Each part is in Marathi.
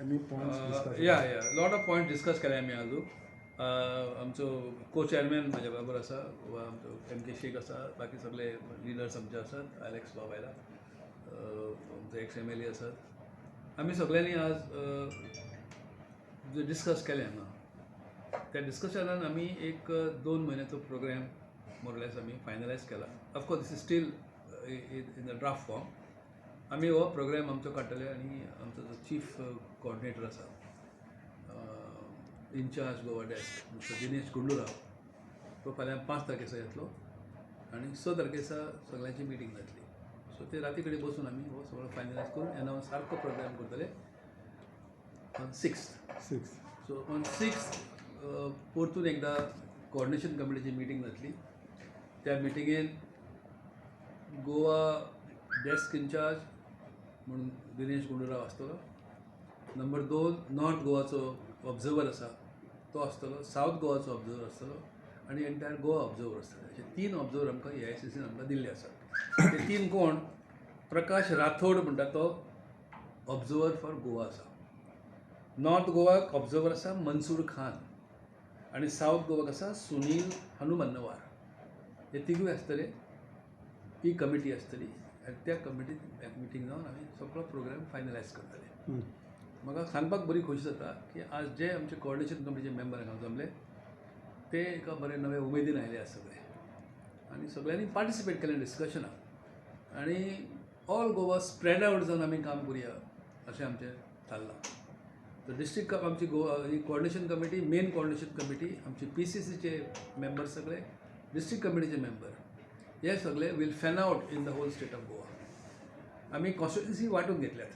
Any points discussed? Lot of point discuss केले आमी आजू. आमचो को चेअरमॅन म्हजे बरोबर आसा, वा आमचो MK शेख आसा, बाकी सगळे लिडर्स आमचे आसात, एलेक्स बाबायला, आमचो एक्स MLA आसात. आमी सगळ्यांनी आज जे डिस्कस केलें हांगा, त्या डिस्कशनान आमी एक 2 म्हयन्याचो प्रोग्राम मोरलेस आमी फायनलायज केला. Of course this is still in the draft form. आमी हो प्रोग्राम आमचो काडटले आनी आमचो जो चीफ कोऑर्डिनेटर आसा, incharge Goa desk, mister Dinesh Gundu Rao, तो फाल्यां 5 तारखेचो येतलो आनी 6 तारखेचा सगळ्यांची मिटींग जातली. सो ते राती कडेन बसून आमी हो सगळो फायनलायज करून येना सारको प्रोग्राम करतले on 6th. So on 6th परतून एकदा कोऑर्डिनेशन कमिटीची मिटींग जातली. त्या मिटिंगेन गोवा डेस्क इनचार्ज म्हणून दिनेश गुंडूराव आसतलो. नंबर 2 नॉर्थ गोवाचो ऑब्जर्वर आसा तो आसतलो, सावथ गोवाचो ऑब्जर्वर आसतलो आनी एंटायर गोवा ऑब्जर्वर आसतले. अशे 3 ऑब्जर्वर आमकां AICCन आमकां दिल्ले आसात. ते 3 कोण? प्रकाश राठोड म्हणटा तो ऑब्जर्वर फॉर गोवा आसा. नॉर्थ गोवाक ऑब्जर्वर आसा मनसूर खान आनी सावथ गोवाक आसा सुनील हनुमन्नवार. हे तिगूय आसतले. ही कमिटी आसतली आनी त्या कमिटीन मिटींग जावन आमी सगळो प्रोग्राम फायनलायज करतले. म्हाका सांगपाक बरी खोशी जाता की आज जे आमचे कोऑर्डिनेशन कमिटीचे मेंबर हांगा जमले ते एका बरे नवे उमेदीन आयले आसा सगळे आनी सगळ्यांनी पार्टिसिपेट केलें डिस्कशनाक आनी ऑल गोवा स्प्रेड आवट जावन आमी काम करुया अशें आमचें थारलां. तर डिस्ट्रिक्ट कप आमची गोवा ही coordination committee, main coordination committee, आमची PCCचे मेंबर सगळे, डिस्ट्रिक्ट कमिटीचे मेंबर, हे सगळे will fan out in the whole state of Goa. आमी कॉन्स्टिट्युन्सी वांटून घेतल्यात,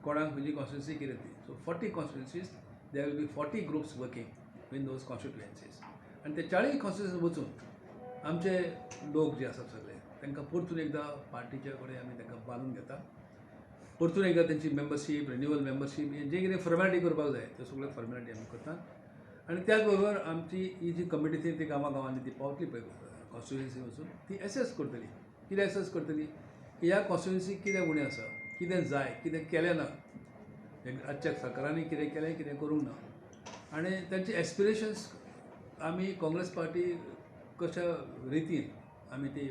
कोणाक खंयची कॉन्स्टिट्युन्सी कितें ती. So 40 constituencies, there will be 40 groups working in those constituencies. आनी ते 40 कॉन्स्टिट्युएन्सी वचून आमचे लोक जे आसात सगळे तांकां परतून एकदां पार्टीचे कडेन आमी तांकां बांदून घेता. परतून एकदां तेंची मेंबरशीप, रिन्युअल मेंबरशीप, जे कितें फॉर्मेलिटी करपाक जाय त्यो सगळ्यो फॉर्मेलिटी आमी करतात. आनी त्याच बरोबर आमची ही जी कमिटी ती गांवांनी ती पावतली पळय कॉन्स्टिट्युएन्सी वचून ती एसेस करतली. कितें एसेस करतली? ह्या कॉन्स्टिट्युएन्सीक कितें उणें आसा, कितें जाय, कितें केलें ना, आजच्या सरकारांनी कितें केलें, कितें करूंक ना, आनी तांचे एस्पिरेशन्स आमी काँग्रेस पार्टी कशा रितीन आमी ती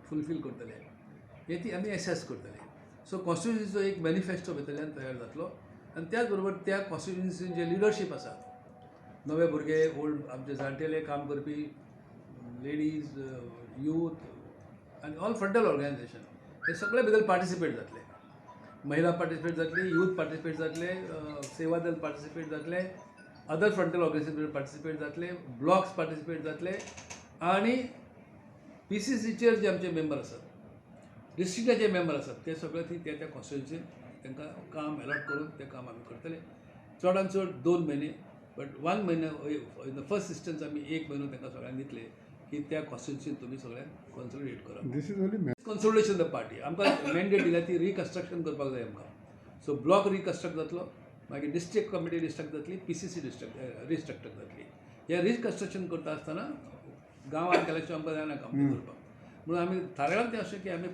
फुलफील करतले हे ती आमी एसेस करतले. सो कॉन्स्टिट्युएन्सीचो एक मॅनिफेस्टो भितरल्यान तयार जातलो आनी त्याच बरोबर त्या कॉन्स्टिट्युएन्सीन जे लिडरशीप आसा, नवे भुरगे, ओल्ड आमचे जाणटेले काम करपी, लेडीज, यूथ आनी ऑल फ्रंटल ऑर्गनायझेशन हे सगळे भितर पार्टिसिपेट जातले. महिला पार्टिसिपेट जातली, यूथ पार्टिसिपेट जातले, सेवा दल पार्टिसिपेट जातले, अदर फ्रंटल ऑर्गनायझेशन पार्टिसिपेट जातले, ब्लॉक्स पार्टिसिपेट जातले आनी PCCचेर जे आमचे मेंबर आसात, डिस्ट्रिक्टाचे मेंबर आसात, ते सगळे ती त्या कॉन्स्टिट्युएन्सीन तांकां काम अलॉट करून तें काम आमी करतले. चडांत चड 2 म्हयने, बट 1 म्हयनो इन द फर्स्ट इन्स्टन्स आमी 1 म्हयनो तांकां सगळ्यांक दितले की त्या कॉन्स्टिट्युएन्सीन तुमी सगळ्यांक कॉन्सोलिडेट करप. This is only consolidation the party. आमकां मॅन्डेट दिल्या ती रिकन्स्ट्रक्शन करपाक जाय आमकां. सो ब्लॉक रिकन्स्ट्रक्ट जातलो, मागीर डिस्ट्रिक्ट कमिटी रिस्ट्रक्ट जातली, PCC रिस्ट्रक्ट जातली. हे रिकन्स्ट्रक्शन करता आसतना गांवांत केल्या शिवाय आमकां जायना काम करपाक. म्हणून आमी थारायलां तें अशें की आमी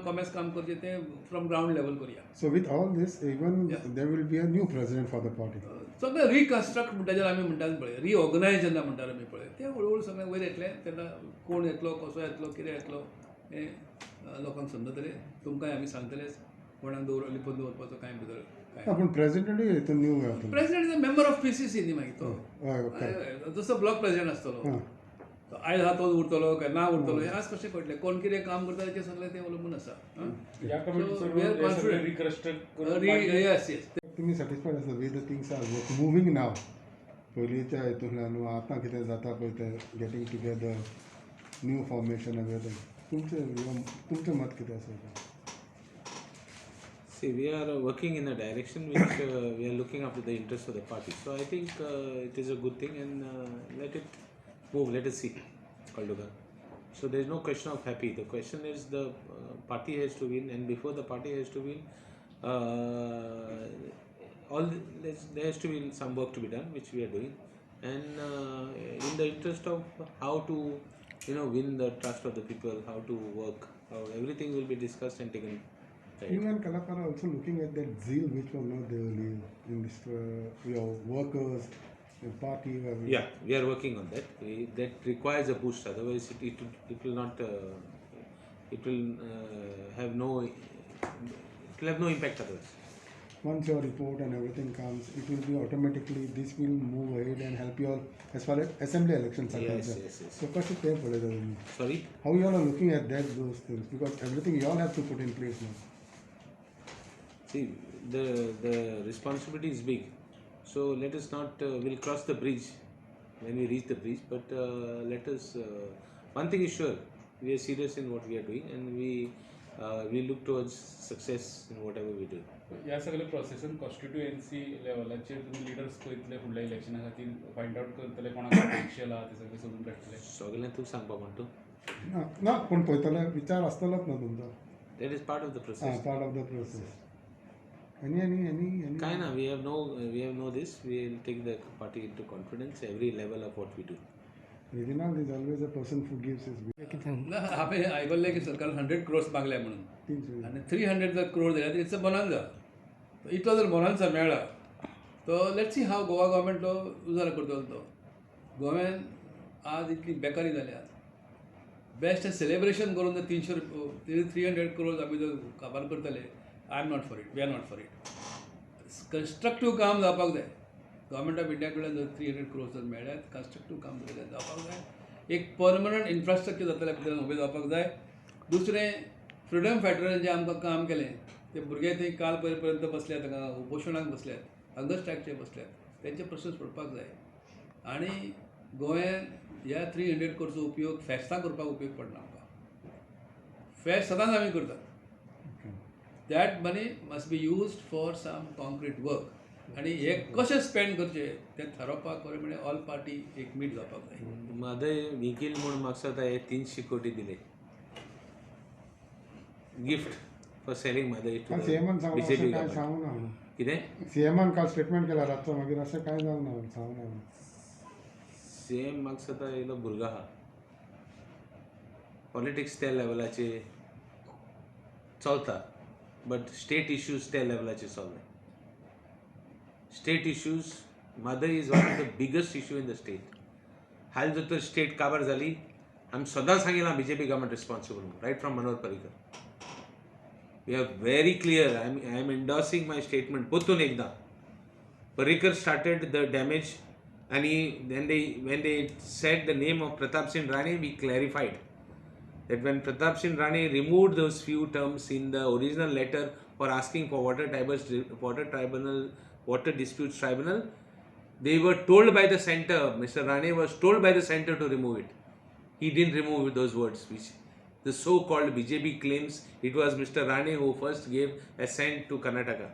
कोमेस काम करचें तें फ्रॉम ग्रावंड लेवल करुया. So with all this, even there will be a new president for the party. सगळें रिकन्स्ट्रक्ट म्हणटा आमी म्हणटात पळय, रिऑर्गनायज जेन्ना म्हणटात आमी पळय, तें हळू सगळें वयर येतलें. तेन्ना कोण येतलो, कसो येतलो, कितें येतलो हें लोकांक समजतलें. तुमकांय आमी सांगतलेच, कोणाक लिपोवन दवरपाचो कांय भितर कांय. पण प्रेसिडेंट येतो न्यू येतो. President is a member of PCC न्ही मागीर तो. जसो ब्लॉक प्रेसिडेंट आसतलो, आयज हा तोच उरतलो काय ना उरतलो हे आज कशें कळटलें. कोण कितें काम करता तेचेर सगळें तें अवलंबून आसा. Yes yes. तुमी सॅटिस्फायड आसा with the things are moving नाव? पयलींच्या हितूंतल्यान आतां कितें जाता पळय तें getting together, new formation everything, तुमचें मत कितें आसा? See, we are working in a direction which we are looking after the interests of the party. So I think it is a good thing, and let it move. Let us see, Kalduga. So there is no question of happy. The question is the party has to win, and before the party has to win, there has to be some work to be done, which we are doing, and in the interest of how to win the trust of the people, how to work, how everything will be discussed and taken. Even Kalapara also looking at that zeal which was not there earlier in your workers, your party? Yeah, we are working on that. That requires a boost. Otherwise, it will not. It will have no. It will have no impact otherwise. Once your report and everything comes, it will be automatically, this will move ahead and help you all as far as assembly elections are Yes, concerned. yes, yes. So first step, Sorry. how you all are looking at those things, because everything you all have to put in place now. See, the responsibility is big. So let us not. We'll cross the bridge when we reach the bridge. But let us. One thing is sure, we are serious in what we are doing, and we look towards success in whatever we do. ह्या सगळ्या प्रोसेसान कॉन्स्टिट्युएन्सी लेवलाचेर तुमी लिडर्स पळयतले फुडल्या इलेक्शना खातीर फायंड आउट करतले कोणाक पोटेन्शियल आहा ते सगळे सोदून काडटले सगळें तूं सांगपा म्हणटो. ना पण पळयतले विचार आसतलोच ना तुमचो. That is part of the process. Part of the process. Any. Kind of, we have no this. We will take the party into confidence every level of what we do. Reginald is always a person who gives his best. ना हांवें आयकल्लें की सरकारान 100 crores मागल्या म्हणून 300. आनी 300 जर crores दिल्या तर इट्स अ बोनान्जा. तो इतलो जर बोनान्सा मेळ्ळा तो let's see how Goa government तो उजार करतलो तो. गोव्यान आज इतली बेकारी जाल्या. बेस्ट सेलिब्रेशन करून जर 300 crores आमी जर काबार करतले, I am not for it, we are not for it. Constructive काम जावपाक जाय. गव्हर्मेंट ऑफ इंडिया कडल्यान जर 300 crores जर मेळ्ळ्यात, कन्स्ट्रक्टीव काम जावपाक जाय. एक परमनंट इन्फ्रास्ट्रक्चर जातल्या भितर उबें जावपाक जाय. दुसरें फ्रिडम फायटरान जें आमकां काम केलें, ते भुरगे थंय काल पर्यंत बसल्यात, हांगा उपोशणाक बसल्यात, हंगर स्ट्रायकचेर बसल्यात, तेंचे प्रश्न सोडपाक जाय. आनी गोंयान ह्या 300 crores उपयोग फेस्तां करपाक उपयोग पडना आमकां. फेस्त सदांच आमी करतात. That money must be used for some concrete work. आनी हे कशें स्पेंड करचे तें थारोवपाक खरें म्हणजे ऑल पार्टी एक मीट जावपाक जाय. म्हादय निखील म्हूण म्हाका सांगता हे 300 कोटी दिले gift for selling Mhadei to सीएमान सांगला बीजेपी असं काय गव्हर्मेंट. सांगू ना. कितें सीएमान काल स्टेटमेंट केला रातचो, मागीर असं काय जावंक ना सांगू ना. सेम म्हाका सांगता येयलो भुरगो आहा. पॉलिटिक्स त्या लेवलाचेर चलता, बट स्टेट इश्यूज त्या लेवलाचेर चलनाय. State issues mother is one of the biggest issue in the state. हाल जर तर स्टेट काबार जाली, आमी सदांच सांगिलां बीजेपी गव्हर्मेंट रिस्पॉन्सिबल म्हणून, right from Manohar Parrikar. We are very clear. I am endorsing my statement परतून एकदां. पर्रीकर स्टार्टेड द डॅमेज आणि when they said the name of Pratap Singh Rane, we clarified that when Pratap Singh Rane removed those few terms in the original letter for asking for water disputes tribunal, they were told by the center, Mr. Rane was told by the center to remove it. He didn't remove those words, which the so-called BJP claims it was Mr. Rane who first gave assent to Karnataka.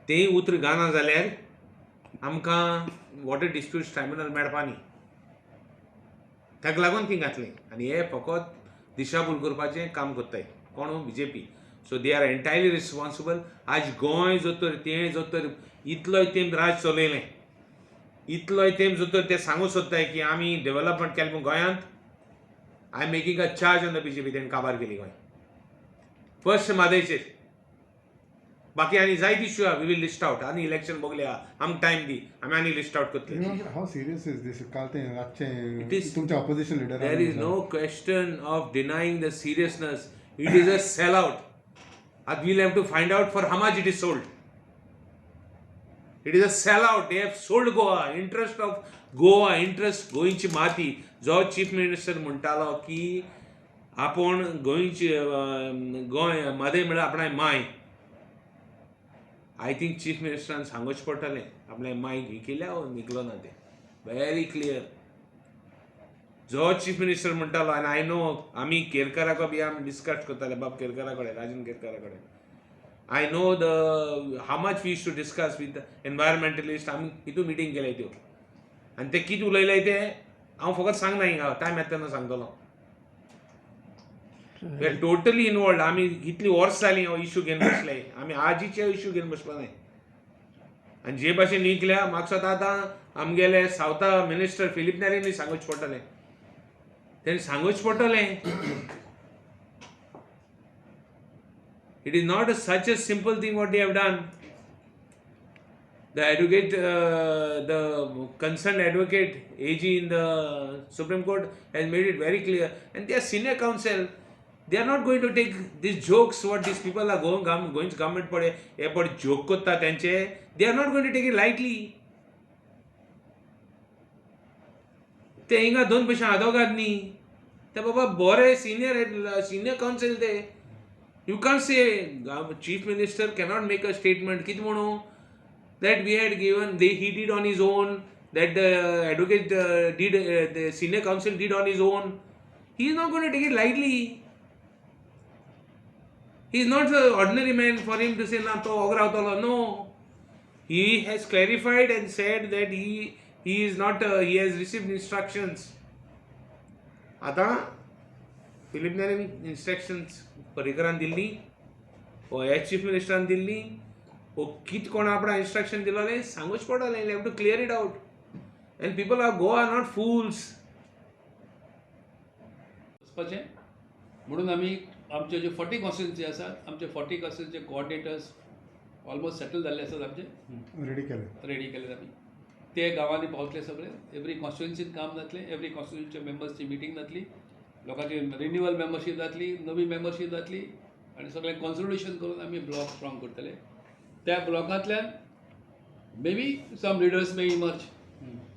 ते उतर गाना जाल्यार आमकां वॉटर डिस्प्यूट्स ट्रायब्युनल मेळपा न्ही. ताका लागून ती घातली आनी हे फकत दिशाभूल करपाचें काम कोत्ताय कोण BJP. So they are entirely responsible. आज गोंय जोतर तें जोतर इतलोय तेम राज चलयलें, इतलोय तेम जोतर ते सांगूं सोदताय की आमी डेव्हलपमेंट केलें पूण गोंयांत I am making a charge on the BJP. तेणें काबार केली गोंय फर्स्ट म्हादयचेर. बाकी आनी जायत इश्यू आहा. We will list out. आनी इलेक्शन बोगले आहा, आमकां टायम दी, आमी आनी लिस्ट आउट करतले. How serious is this? काल ते It रातचे is- तुमच्या opposition leader. There is no question of denying the seriousness. It is a sellout. And we'll have to find out for how much it is sold. It is a sellout. They have sold Goa. Interest of Goa, interest गोंयची माती. जो चीफ मिनिस्टर म्हणटालो की आपण गोंयची गोंय मदें म्हळ्यार आपणाय माय. आय थिंक चीफ मिनिस्टरान सांगूच पडटलें आपल्या माय ही केल्या निकलो ना तें. Very clear. जो चीफ मिनिस्टर म्हणटालो, आनी आय नो आमी केरकाराको बी आमी डिस्कस करताले बाब केरकारा कडेन, राजन केरकारा कडेन. I know the how much we use to discuss with environmentalist. आमी हितू मिटींग केल्याय त्यो आनी ते कितें उलयल्याय ते हांव फकत सांगना हिंगा, टायम येता तेन्ना सांगतलो. We are totally involved. आमी इतली वर्स जालीं हो इश्यू घेवन बसले. आमी आजीचे इश्यू घेवन बसपा न्हय. आनी जे भाशेन निकल्या म्हाका स्वता आतां आमगेले सावथा मिनिस्टर फिलीप नॅरीनी सांगूच पडटलें. तेणें सांगूच पडटलें. It is not such a simple thing what they have done. the advocate, the concerned advocate, AG in the Supreme Court has made it very clear, and they are senior counsel. They are not going to take these jokes what these people are going to government pade airport joke kotta त्यांचे. They are not going to take it lightly. ते हिंगा दोन पैसे आदोगाद न्ही ते बाबा बरे senior counsel ते. You can't say chief minister cannot make a statement कित म्हणू that we had given he did on his own, that the advocate did, the senior counsel did on his own. He is not going to take it lightly. He is not an ordinary man for him to say na to ogravtalo. No, he has clarified and said that he is not he has received instructions. आता preliminary instructions पर्रीकरान दिल्ली वो ह्या चीफ मिनिस्टरान दिल्ली वो कित कोण आपणा इंस्ट्रक्शन दिलोले सांगूच पडले. You have to clear it out and people are not fools. वचपाचें म्हणून आमी आमचे जे 40 कॉन्स्टिट्युन्सी आसात आमचे 40 कॉन्स्टिट्युन्सीचे कोऑर्डिनेटर्स ऑलमोस्ट सेटल जाल्ले आसात आमचे रेडी केले. रेडी केले आमी. ते गांवांनी पावतले सगळे. एवरी कॉन्स्टिट्युन्सीन काम जातलें. एवरी कॉन्स्टिट्युन्सीच्या मेंबर्सची मिटींग जातली. लोकांची रिन्युअल मेंबरशीप जातली, नवी मेंबरशीप जातली आनी सगळें कॉन्सोलिडेशन करून आमी ब्लॉक स्ट्रॉंग करतले. त्या ब्लॉकांतल्यान may be some leaders may emerge.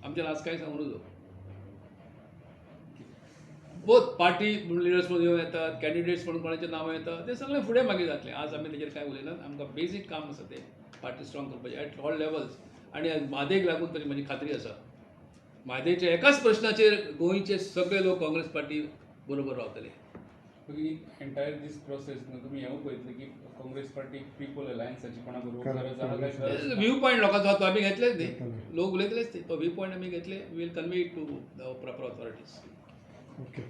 आमच्यान आज कांय सांगूं नजो. बोथ पार्टी लिडर्स म्हणून येवन येतात, कॅन्डिडेट्स म्हणून कोणाचें नांवां येतात, तें सगळें फुडें मागीर जातलें. आज आमी तेजेर कांय उलयनात. आमकां बेजीक काम आसा तें पार्टी स्ट्रॉंग करपाचें एट ऑल लेवल्स. आनी म्हादेक लागून तरी म्हजी खात्री आसा म्हादेच्या एकाच प्रश्नाचेर गोंयचे सगळे लोक काँग्रेस पार्टी बरोबर रावतले. एंटायर दीस प्रोसेस तुम्ही हें पळयतले की काँग्रेस पार्टी पीपल अलायन्साची कोणा बरोबर गरज आहा काय गरज ना? व्यू पॉयंट लोकांचो तो आमी घेतलेच न्ही. लोक उलयतलेच ते. तो व्यू पॉयंट आमी घेतले. We will convey it to the proper authorities. Okay.